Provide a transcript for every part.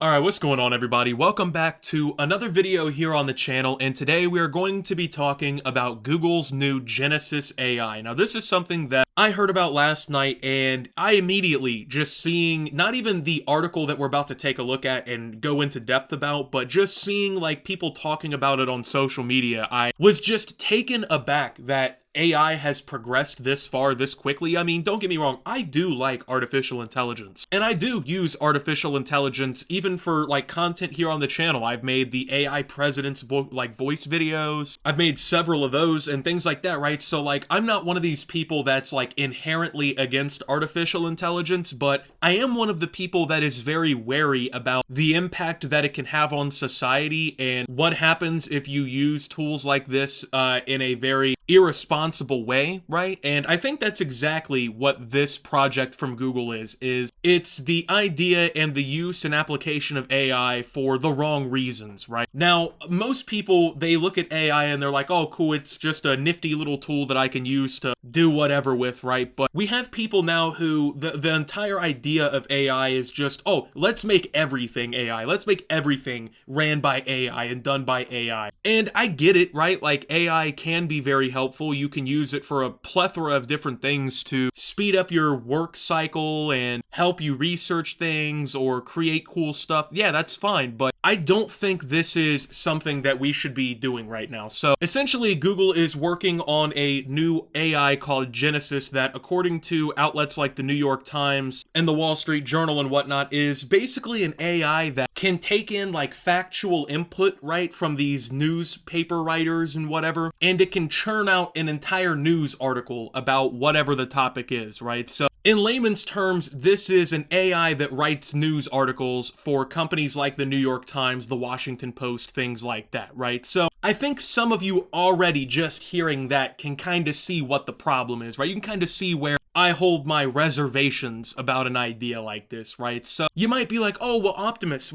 Alright, what's going on everybody? Welcome back to another video here on the channel, and today we are going to be talking about Google's new Genesis AI. Now this is something that I heard about last night, and I immediately just seeing, not even the article that we're about to take a look at and go into depth about, but just seeing like people talking about it on social media, I was just taken aback that AI has progressed this far, this quickly. I mean, don't get me wrong, I do like artificial intelligence. And I do use artificial intelligence even for like content here on the channel. I've made the AI president's voice videos. I've made several of those and things like that, right? So like, I'm not one of these people that's like inherently against artificial intelligence, but I am one of the people that is very wary about the impact that it can have on society and what happens if you use tools like this in a very irresponsible way, right? And I think that's exactly what this project from Google is it's the idea and the use and application of AI for the wrong reasons, right? Now, most people, they look at AI and they're like, oh, cool, it's just a nifty little tool that I can use to do whatever with, right? But we have people now who, the entire idea of AI is just, oh, let's make everything AI. Let's make everything ran by AI and done by AI. And I get it, right? Like, AI can be very helpful. You can use it for a plethora of different things to speed up your work cycle and help you research things or create cool stuff. Yeah, that's fine, but I don't think this is something that we should be doing right now. So essentially, Google is working on a new AI called Genesis that, according to outlets like the New York Times and the Wall Street Journal and whatnot, is basically an AI that can take in like factual input, right, from these newspaper writers and whatever, and it can churn out an entire news article about whatever the topic is, right? So in layman's terms, this is an AI that writes news articles for companies like the New York Times, the Washington Post, things like that, right? So I think some of you already just hearing that can kind of see what the problem is, right? You can kind of see where I hold my reservations about an idea like this, right? So you might be like, oh, well, Optimus,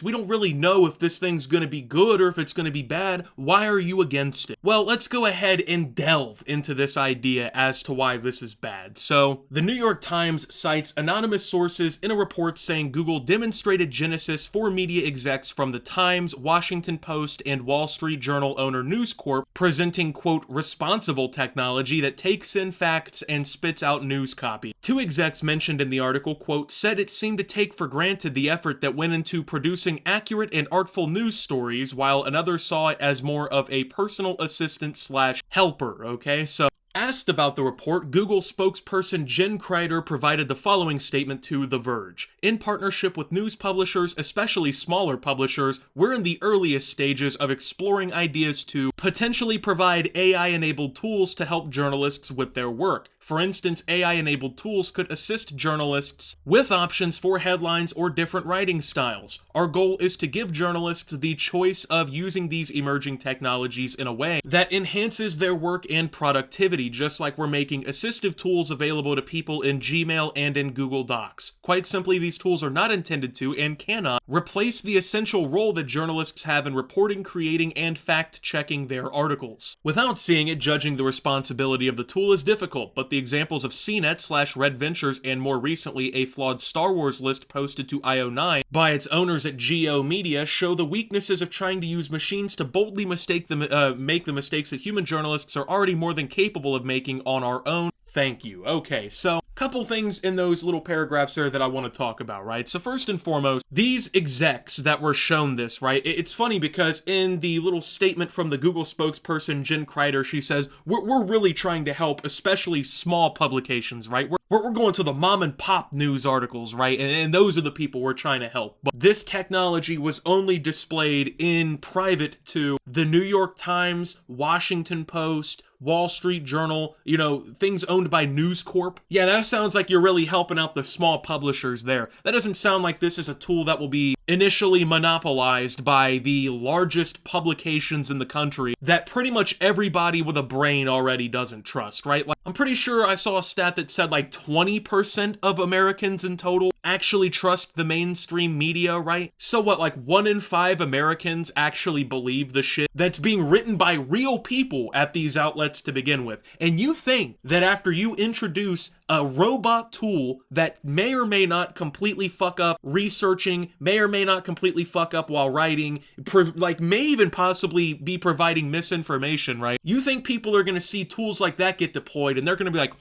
we don't really know if this thing's gonna be good or if it's gonna be bad. Why are you against it? Well, let's go ahead and delve into this idea as to why this is bad. So the New York Times cites anonymous sources in a report saying Google demonstrated Genesis for media execs from the Times, Washington Post, and Wall Street Journal owner News Corp, presenting, quote, responsible technology that takes in facts and spits out news copy. Two execs mentioned in the article, quote, said it seemed to take for granted the effort that went into producing accurate and artful news stories, while another saw it as more of a personal assistant slash helper, okay? So asked about the report, Google spokesperson Jen Kreider provided the following statement to The Verge. In partnership with news publishers, especially smaller publishers, we're in the earliest stages of exploring ideas to potentially provide AI-enabled tools to help journalists with their work. For instance, AI-enabled tools could assist journalists with options for headlines or different writing styles. Our goal is to give journalists the choice of using these emerging technologies in a way that enhances their work and productivity, just like we're making assistive tools available to people in Gmail and in Google Docs. Quite simply, these tools are not intended to and cannot replace the essential role that journalists have in reporting, creating, and fact-checking their articles. Without seeing it, judging the responsibility of the tool is difficult, but the examples of CNET/Red Ventures and more recently a flawed Star Wars list posted to IO9 by its owners at Geo Media show the weaknesses of trying to use machines to boldly make the mistakes that human journalists are already more than capable of making on our own. Thank you. Okay, so couple things in those little paragraphs there that I want to talk about, right? So first and foremost, these execs that were shown this, right? It's funny because in the little statement from the Google spokesperson, Jen Kreider, she says, we're really trying to help, especially small publications, right? We're going to the mom and pop news articles, right? And those are the people we're trying to help. But this technology was only displayed in private to the New York Times, Washington Post, Wall Street Journal, you know, things owned by News Corp. Yeah, that sounds like you're really helping out the small publishers there. That doesn't sound like this is a tool that will be initially monopolized by the largest publications in the country that pretty much everybody with a brain already doesn't trust, right? Like, I'm pretty sure I saw a stat that said like 20% of Americans in total actually trust the mainstream media, right? So what, like 1 in 5 Americans actually believe the shit that's being written by real people at these outlets to begin with. And you think that after you introduce a robot tool that may or may not completely fuck up researching, may or may not completely fuck up while writing, like may even possibly be providing misinformation, right? You think people are going to see tools like that get deployed and they're going to be like,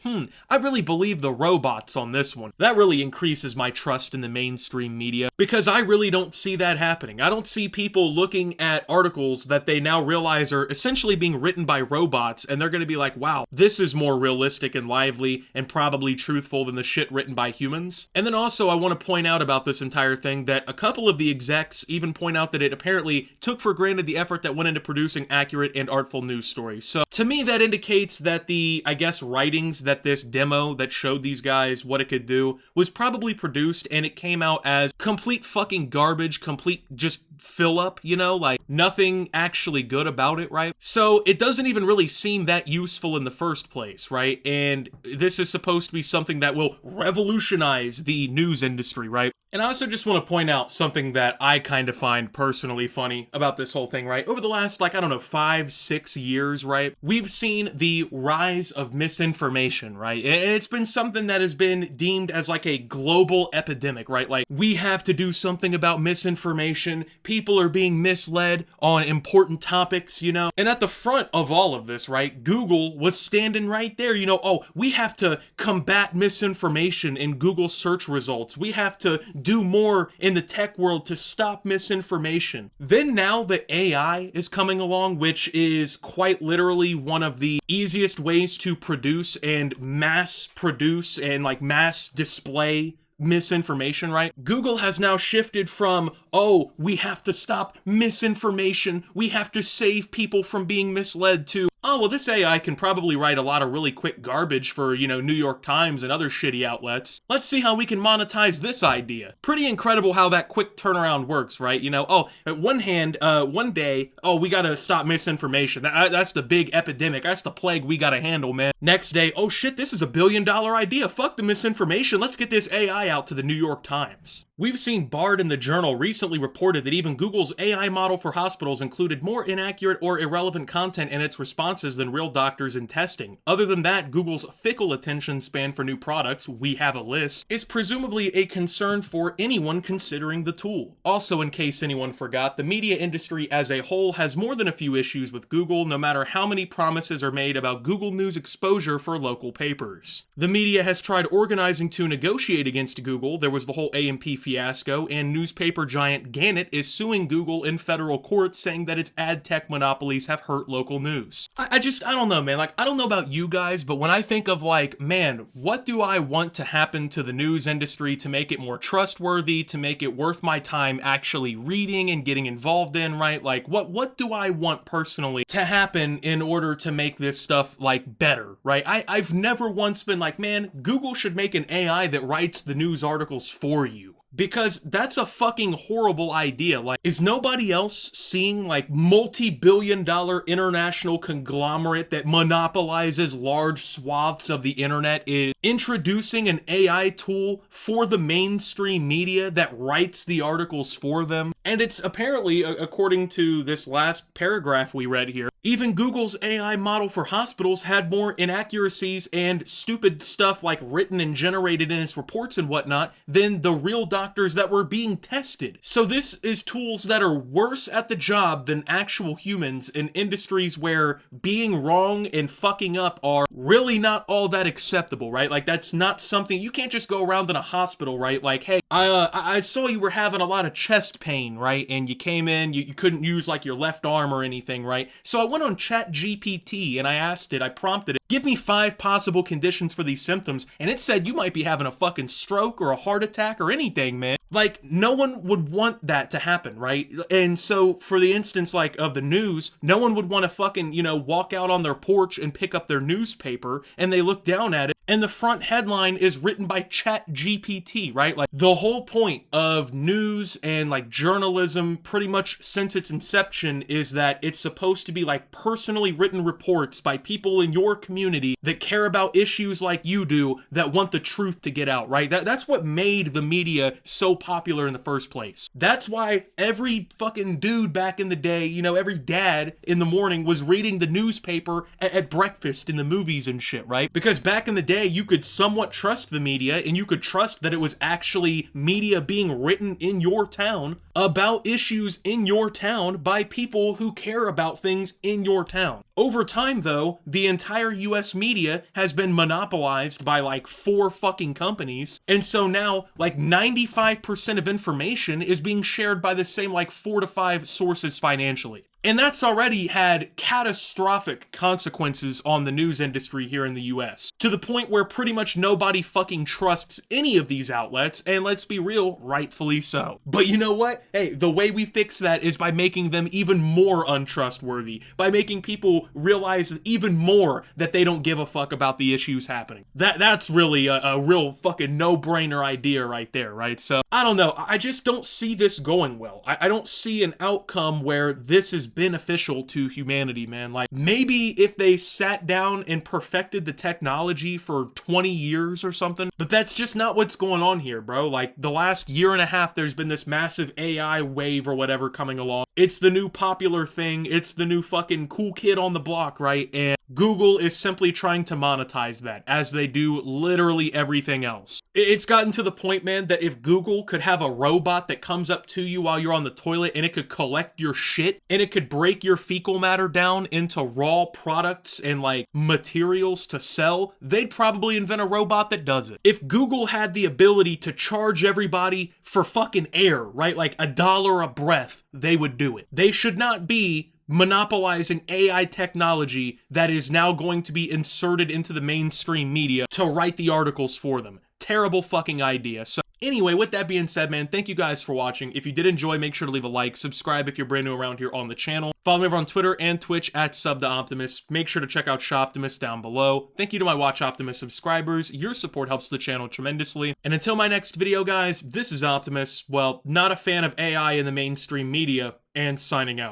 I really believe the robots on this one. That really increases my trust in the mainstream media, because I really don't see that happening. I don't see people looking at articles that they now realize are essentially being written by robots, and they're going to be like, wow, this is more realistic and lively and probably truthful than the shit written by humans. And then also, I want to point out about this entire thing that a couple of the execs even point out that it apparently took for granted the effort that went into producing accurate and artful news stories. So to me, that indicates that the, I guess, writings that this demo that showed these guys what it could do was probably produced, and it came out as complete fucking garbage, complete just fill up, you know, like nothing actually good about it, right? So it doesn't even really seem that useful in the first place, right? And this is supposed to be something that will revolutionize the news industry, right? And I also just want to point out something that I kind of find personally funny about this whole thing, right? Over the last, like, I don't know, 5-6 years, right? We've seen the rise of misinformation, right? And it's been something that has been deemed as like a global epidemic, right? Like, we have to do something about misinformation. People are being misled on important topics, you know? And at the front of all of this, right, Google was standing right there, you know, oh, we have to combat misinformation in Google search results. We have to do more in the tech world to stop misinformation. Then now the AI is coming along, which is quite literally one of the easiest ways to produce and mass produce and like mass display misinformation, right? Google has now shifted from, oh, we have to stop misinformation, we have to save people from being misled, to, oh, well, this AI can probably write a lot of really quick garbage for, you know, New York Times and other shitty outlets. Let's see how we can monetize this idea. Pretty incredible how that quick turnaround works, right? You know, oh, at one hand, one day, oh, we gotta stop misinformation. That's the big epidemic. That's the plague we gotta handle, man. Next day, oh shit, this is a $1 billion idea. Fuck the misinformation. Let's get this AI out to the New York Times. We've seen Bard in the Journal recently reported that even Google's AI model for hospitals included more inaccurate or irrelevant content in its responses than real doctors in testing. Other than that, Google's fickle attention span for new products, we have a list, is presumably a concern for anyone considering the tool. Also, in case anyone forgot, the media industry as a whole has more than a few issues with Google, no matter how many promises are made about Google News exposure for local papers. The media has tried organizing to negotiate against Google. There was the whole AMP fiasco, and newspaper giant Gannett is suing Google in federal court, saying that its ad tech monopolies have hurt local news. I don't know, man. Like, I don't know about you guys, but when I think of like, man, what do I want to happen to the news industry to make it more trustworthy, to make it worth my time actually reading and getting involved in, right? Like, what do I want personally to happen in order to make this stuff like better, right? I've never once been like, man, Google should make an AI that writes the news articles for you. Because that's a fucking horrible idea. Like, is nobody else seeing like multi-billion-dollar international conglomerate that monopolizes large swaths of the internet is introducing an AI tool for the mainstream media that writes the articles for them? And it's apparently, according to this last paragraph we read here, even Google's AI model for hospitals had more inaccuracies and stupid stuff like written and generated in its reports and whatnot than the real doctors that were being tested. So this is tools that are worse at the job than actual humans in industries where being wrong and fucking up are really not all that acceptable, right? Like, that's not something, you can't just go around in a hospital, right? Like, hey, I saw you were having a lot of chest pain, right? And you came in, you couldn't use like your left arm or anything, right? So I went on ChatGPT and I prompted it, give me 5 possible conditions for these symptoms, and it said you might be having a fucking stroke or a heart attack or anything, man. Like, no one would want that to happen, right? And so, for the instance, like, of the news, no one would want to fucking, you know, walk out on their porch and pick up their newspaper, and they look down at it, and the front headline is written by ChatGPT, right? Like, the whole point of news and like journalism pretty much since its inception is that it's supposed to be like personally written reports by people in your community that care about issues like you do, that want the truth to get out, right? That's what made the media so popular in the first place. That's why every fucking dude back in the day, you know, every dad in the morning was reading the newspaper at breakfast in the movies and shit, right? Because back in the day, you could somewhat trust the media, and you could trust that it was actually media being written in your town about issues in your town by people who care about things in your town. Over time, though, the entire US media has been monopolized by like 4 fucking companies, and so now like 95% of information is being shared by the same like 4 to 5 sources financially. And that's already had catastrophic consequences on the news industry here in the US, to the point where pretty much nobody fucking trusts any of these outlets, and let's be real, rightfully so. But you know what? Hey, the way we fix that is by making them even more untrustworthy, by making people realize even more that they don't give a fuck about the issues happening. That's really a real fucking no-brainer idea right there, right? So, I don't know, I just don't see this going well. I don't see an outcome where this is beneficial to humanity, man. Like, maybe if they sat down and perfected the technology for 20 years or something, but that's just not what's going on here, bro. Like, the last year and a half, there's been this massive AI wave or whatever coming along. It's the new popular thing. It's the new fucking cool kid on the block, right? And Google is simply trying to monetize that, as they do literally everything else. It's gotten to the point, man, that if Google could have a robot that comes up to you while you're on the toilet and it could collect your shit, and it could break your fecal matter down into raw products and like materials to sell, they'd probably invent a robot that does it. If Google had the ability to charge everybody for fucking air, right, like $1 a breath, they would do it. They should not be monopolizing AI technology that is now going to be inserted into the mainstream media to write the articles for them. Terrible fucking idea. So anyway, with that being said, man, thank you guys for watching. If you did enjoy, make sure to leave a like, subscribe if you're brand new around here on the channel. Follow me over on Twitter and Twitch at @SubTheOptimus. Make sure to check out Shoptimus down below. Thank you to my Watch Optimus subscribers. Your support helps the channel tremendously. And until my next video, guys, this is Optimus, well, not a fan of AI in the mainstream media, and signing out.